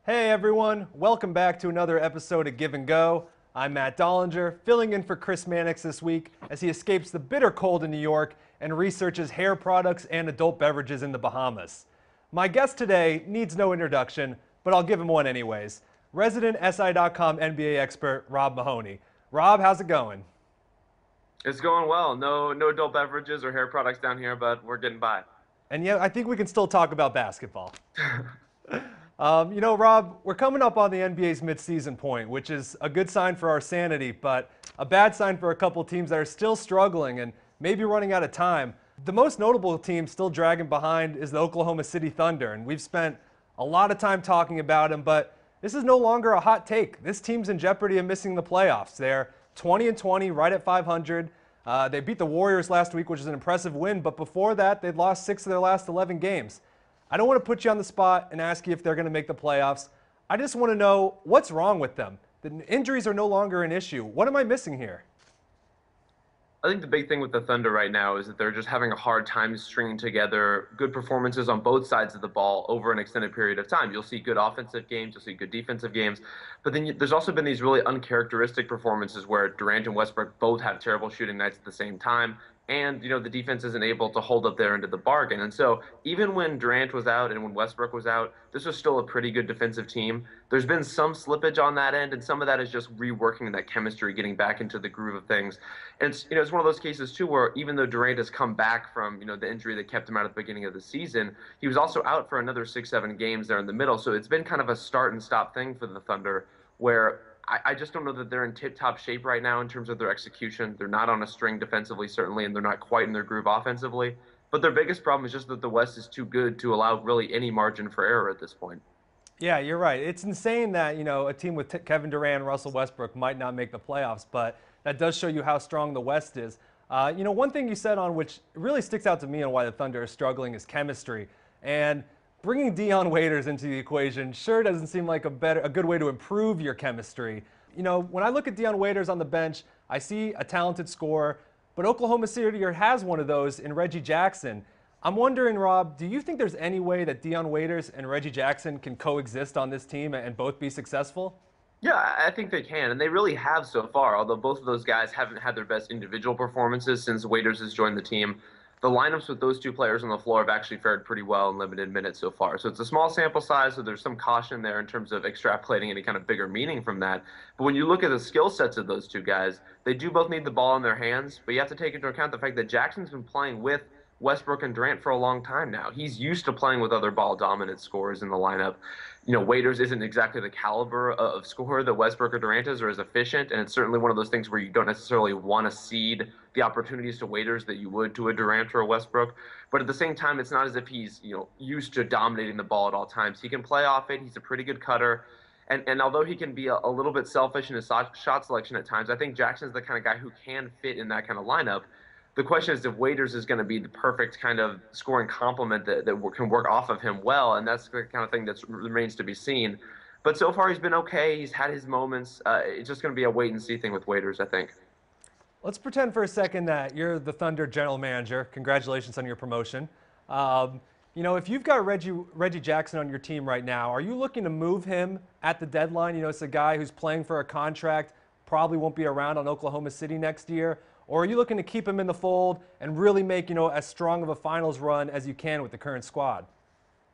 Hey everyone, welcome back to another episode of Give and Go. I'm Matt Dollinger, filling in for Chris Mannix this week as he escapes the bitter cold in New York and researches hair products and adult beverages in the Bahamas. My guest today needs no introduction, but I'll give him one anyways. Resident SI.com NBA expert Rob Mahoney. Rob, how's it going? It's going well. No adult beverages or hair products down here, but we're getting by. And yeah, I think we can still talk about basketball. Rob, we're coming up on the NBA's midseason point, which is a good sign for our sanity, but a bad sign for a couple teams that are still struggling and maybe running out of time. The most notable team still dragging behind is the Oklahoma City Thunder, and we've spent a lot of time talking about them, but this is no longer a hot take. This team's in jeopardy of missing the playoffs. They're 20-20, right at 500. They beat the Warriors last week, which is an impressive win, but before that, they'd lost 6 of their last 11 games. I don't want to put you on the spot and ask you if they're going to make the playoffs. I just want to know what's wrong with them. The injuries are no longer an issue. What am I missing here? I think the big thing with the Thunder right now is that they're just having a hard time stringing together good performances on both sides of the ball over an extended period of time. You'll see good offensive games, you'll see good defensive games, but then there's also been these really uncharacteristic performances where Durant and Westbrook both have terrible shooting nights at the same time. And, the defense isn't able to hold up their end of the bargain. And so even when Durant was out and when Westbrook was out, this was still a pretty good defensive team. There's been some slippage on that end, and some of that is just reworking that chemistry, getting back into the groove of things. And it's one of those cases, too, where even though Durant has come back from, the injury that kept him out at the beginning of the season, he was also out for another 6-7 games there in the middle. So it's been kind of a start and stop thing for the Thunder where I just don't know that they're in tip-top shape right now in terms of their execution. They're not on a string defensively, certainly, and they're not quite in their groove offensively. But their biggest problem is just that the West is too good to allow really any margin for error at this point. Yeah, you're right. It's insane that, a team with Kevin Durant and Russell Westbrook might not make the playoffs, but that does show you how strong the West is. One thing you said on which really sticks out to me on why the Thunder are struggling is chemistry. And bringing Dion Waiters into the equation sure doesn't seem like a good way to improve your chemistry. When I look at Dion Waiters on the bench, I see a talented scorer, but Oklahoma City has one of those in Reggie Jackson. I'm wondering, Rob, do you think there's any way that Dion Waiters and Reggie Jackson can coexist on this team and both be successful? Yeah, I think they can, and they really have so far, although both of those guys haven't had their best individual performances since Waiters has joined the team. The lineups with those two players on the floor have actually fared pretty well in limited minutes so far. So it's a small sample size, so there's some caution there in terms of extrapolating any kind of bigger meaning from that. But when you look at the skill sets of those two guys, they do both need the ball in their hands, but you have to take into account the fact that Jackson's been playing with Westbrook and Durant for a long time now. He's used to playing with other ball dominant scorers in the lineup. Waiters isn't exactly the caliber of scorer that Westbrook or Durant is or as efficient, and it's certainly one of those things where you don't necessarily want to cede the opportunities to Waiters that you would to a Durant or a Westbrook. But at the same time, it's not as if he's used to dominating the ball at all times. He can play off it. He's a pretty good cutter. And although he can be a little bit selfish in his shot selection at times, I think Jackson's the kind of guy who can fit in that kind of lineup. The question is if Waiters is going to be the perfect kind of scoring complement that can work off of him well, and that's the kind of thing that remains to be seen. But so far, he's been okay. He's had his moments. It's just going to be a wait-and-see thing with Waiters, I think. Let's pretend for a second that you're the Thunder general manager. Congratulations on your promotion. If you've got Reggie Jackson on your team right now, are you looking to move him at the deadline? It's a guy who's playing for a contract, probably won't be around on Oklahoma City next year. Or are you looking to keep him in the fold and really make, as strong of a finals run as you can with the current squad?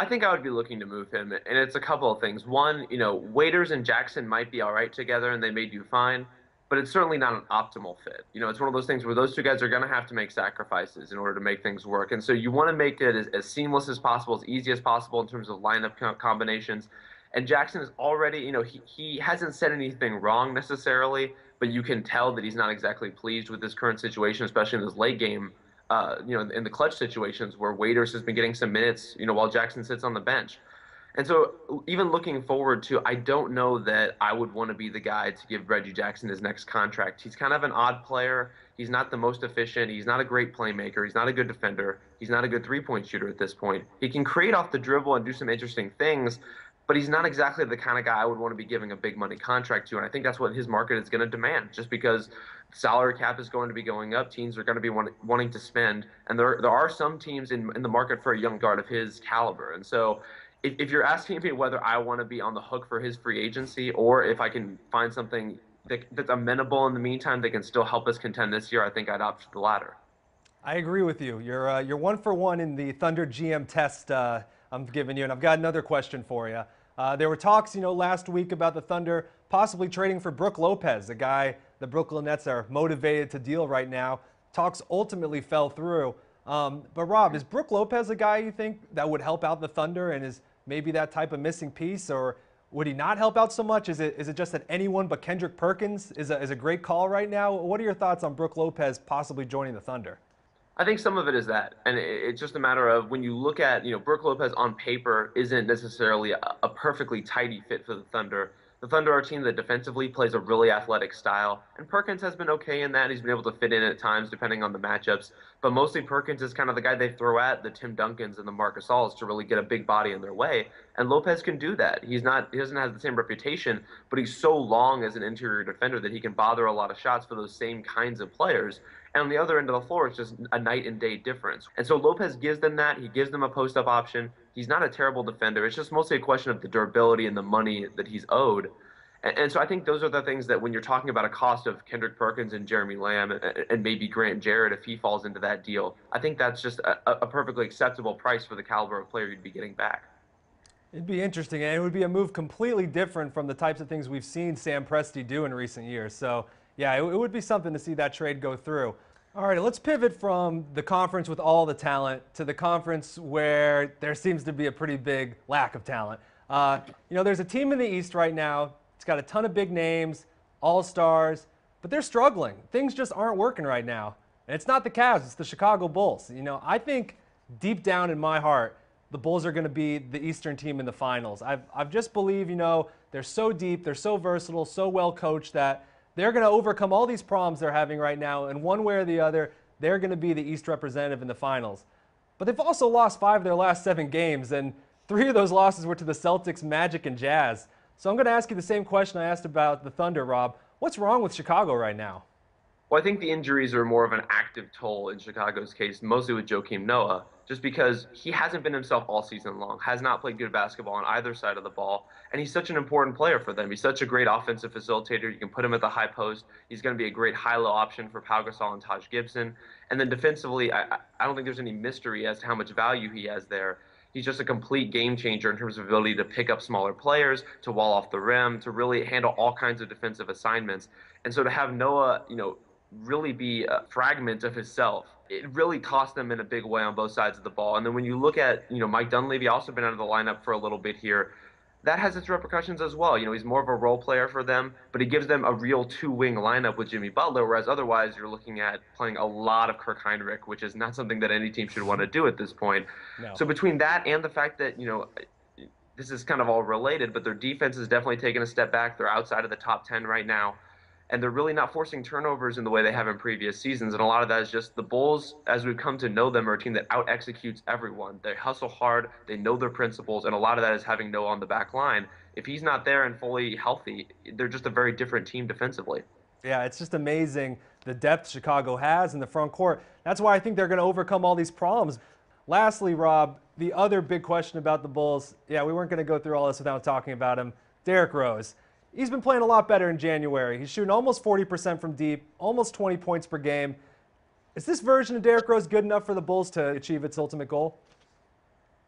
I think I would be looking to move him, and it's a couple of things. One, Waiters and Jackson might be all right together, and they may do fine, but it's certainly not an optimal fit. It's one of those things where those two guys are going to have to make sacrifices in order to make things work, and so you want to make it as seamless as possible, as easy as possible in terms of lineup combinations. And Jackson is already, he hasn't said anything wrong necessarily, but you can tell that he's not exactly pleased with this current situation, especially in this late game, in the clutch situations where Waiters has been getting some minutes, while Jackson sits on the bench. And so even looking forward to, I don't know that I would want to be the guy to give Reggie Jackson his next contract. He's kind of an odd player. He's not the most efficient. He's not a great playmaker. He's not a good defender. He's not a good three-point shooter at this point. He can create off the dribble and do some interesting things, but he's not exactly the kind of guy I would want to be giving a big money contract to. And I think that's what his market is going to demand, just because salary cap is going to be going up. Teams are going to be wanting to spend. And there are some teams in the market for a young guard of his caliber. And so if you're asking me whether I want to be on the hook for his free agency or if I can find something that's amenable in the meantime that can still help us contend this year, I think I'd opt for the latter. I agree with you. You're 1 for 1 in the Thunder GM test I'm giving you, and I've got another question for you. There were talks, last week about the Thunder possibly trading for Brook Lopez, a guy the Brooklyn Nets are motivated to deal right now. Talks ultimately fell through. But Rob, is Brook Lopez a guy you think that would help out the Thunder and is maybe that type of missing piece, or would he not help out so much? Is it just that anyone but Kendrick Perkins is a great call right now? What are your thoughts on Brook Lopez possibly joining the Thunder? I think some of it is that, and it's just a matter of when you look at, Brook Lopez on paper isn't necessarily a perfectly tidy fit for the Thunder. The Thunder are a team that defensively plays a really athletic style, and Perkins has been okay in that. He's been able to fit in at times depending on the matchups, but mostly Perkins is kind of the guy they throw at the Tim Duncans and the Marc Gasols to really get a big body in their way, and Lopez can do that. He doesn't have the same reputation, but he's so long as an interior defender that he can bother a lot of shots for those same kinds of players. And on the other end of the floor, it's just a night and day difference. And so Lopez gives them that. He gives them a post-up option. He's not a terrible defender. It's just mostly a question of the durability and the money that he's owed. And so I think those are the things that when you're talking about a cost of Kendrick Perkins and Jeremy Lamb and maybe Grant Jarrett, if he falls into that deal, I think that's just a perfectly acceptable price for the caliber of player you'd be getting back. It'd be interesting, and it would be a move completely different from the types of things we've seen Sam Presti do in recent years. So, yeah, it would be something to see that trade go through. All right, let's pivot from the conference with all the talent to the conference where there seems to be a pretty big lack of talent. There's a team in the East right now. It's got a ton of big names, all-stars, but they're struggling. Things just aren't working right now. And it's not the Cavs, it's the Chicago Bulls. I think deep down in my heart, the Bulls are going to be the Eastern team in the finals. I've just believe, they're so deep, they're so versatile, so well coached that they're going to overcome all these problems they're having right now, and one way or the other, they're going to be the East representative in the finals. But they've also lost 5 of their last 7 games, and 3 of those losses were to the Celtics, Magic, and Jazz. So I'm going to ask you the same question I asked about the Thunder, Rob. What's wrong with Chicago right now? Well, I think the injuries are more of an active toll in Chicago's case, mostly with Joakim Noah, just because he hasn't been himself all season long, has not played good basketball on either side of the ball, and he's such an important player for them. He's such a great offensive facilitator. You can put him at the high post. He's going to be a great high-low option for Pau Gasol and Taj Gibson. And then defensively, I don't think there's any mystery as to how much value he has there. He's just a complete game changer in terms of ability to pick up smaller players, to wall off the rim, to really handle all kinds of defensive assignments. And so to have Noah, really be a fragment of himself, it really cost them in a big way on both sides of the ball. And then when you look at, Mike Dunleavy also been out of the lineup for a little bit here. That has its repercussions as well. He's more of a role player for them, but he gives them a real 2-wing lineup with Jimmy Butler, whereas otherwise you're looking at playing a lot of Kirk Heinrich, which is not something that any team should want to do at this point. No. So between that and the fact that, this is kind of all related, but their defense is definitely taking a step back. They're outside of the top 10 right now. And they're really not forcing turnovers in the way they have in previous seasons. And a lot of that is just the Bulls, as we've come to know them, are a team that out-executes everyone. They hustle hard, they know their principles, and a lot of that is having Noah on the back line. If he's not there and fully healthy, they're just a very different team defensively. Yeah, it's just amazing the depth Chicago has in the front court. That's why I think they're going to overcome all these problems. Lastly, Rob, the other big question about the Bulls, we weren't going to go through all this without talking about him, Derrick Rose. He's been playing a lot better in January. He's shooting almost 40% from deep, almost 20 points per game. Is this version of Derrick Rose good enough for the Bulls to achieve its ultimate goal?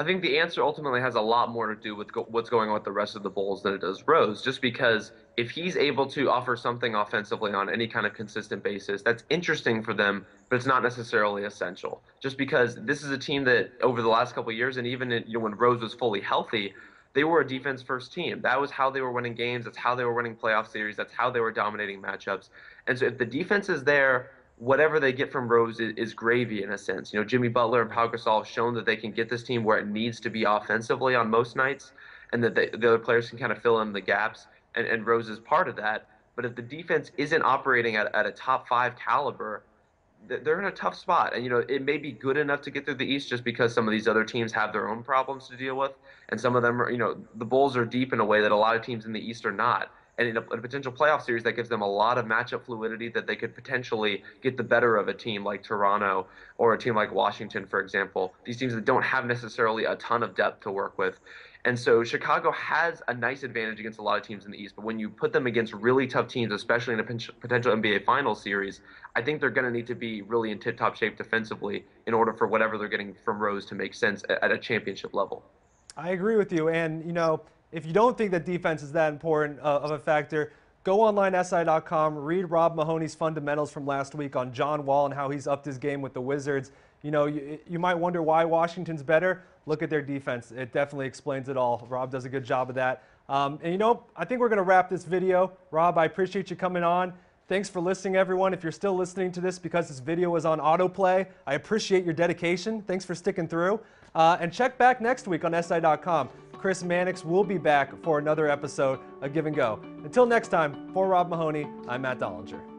I think the answer ultimately has a lot more to do with what's going on with the rest of the Bulls than it does Rose, just because if he's able to offer something offensively on any kind of consistent basis, that's interesting for them, but it's not necessarily essential. Just because this is a team that over the last couple of years, and even when Rose was fully healthy, they were a defense-first team. That was how they were winning games. That's how they were winning playoff series. That's how they were dominating matchups. And so if the defense is there, whatever they get from Rose is gravy in a sense. Jimmy Butler and Pau Gasol have shown that they can get this team where it needs to be offensively on most nights, and that the other players can kind of fill in the gaps, and Rose is part of that. But if the defense isn't operating at a top 5 caliber, they're in a tough spot. And, it may be good enough to get through the East just because some of these other teams have their own problems to deal with. And some of them are, the Bulls are deep in a way that a lot of teams in the East are not. and in a potential playoff series that gives them a lot of matchup fluidity that they could potentially get the better of a team like Toronto or a team like Washington, for example. These teams that don't have necessarily a ton of depth to work with. And so Chicago has a nice advantage against a lot of teams in the East, but when you put them against really tough teams, especially in a potential NBA Finals series, I think they're going to need to be really in tip-top shape defensively in order for whatever they're getting from Rose to make sense at a championship level. I agree with you. And, if you don't think that defense is that important of a factor, go online, SI.com, read Rob Mahoney's fundamentals from last week on John Wall and how he's upped his game with the Wizards. You might wonder why Washington's better. Look at their defense. It definitely explains it all. Rob does a good job of that. I think we're going to wrap this video. Rob, I appreciate you coming on. Thanks for listening, everyone. If you're still listening to this because this video was on autoplay, I appreciate your dedication. Thanks for sticking through. And check back next week on SI.com. Chris Mannix will be back for another episode of Give and Go. Until next time, for Rob Mahoney, I'm Matt Dollinger.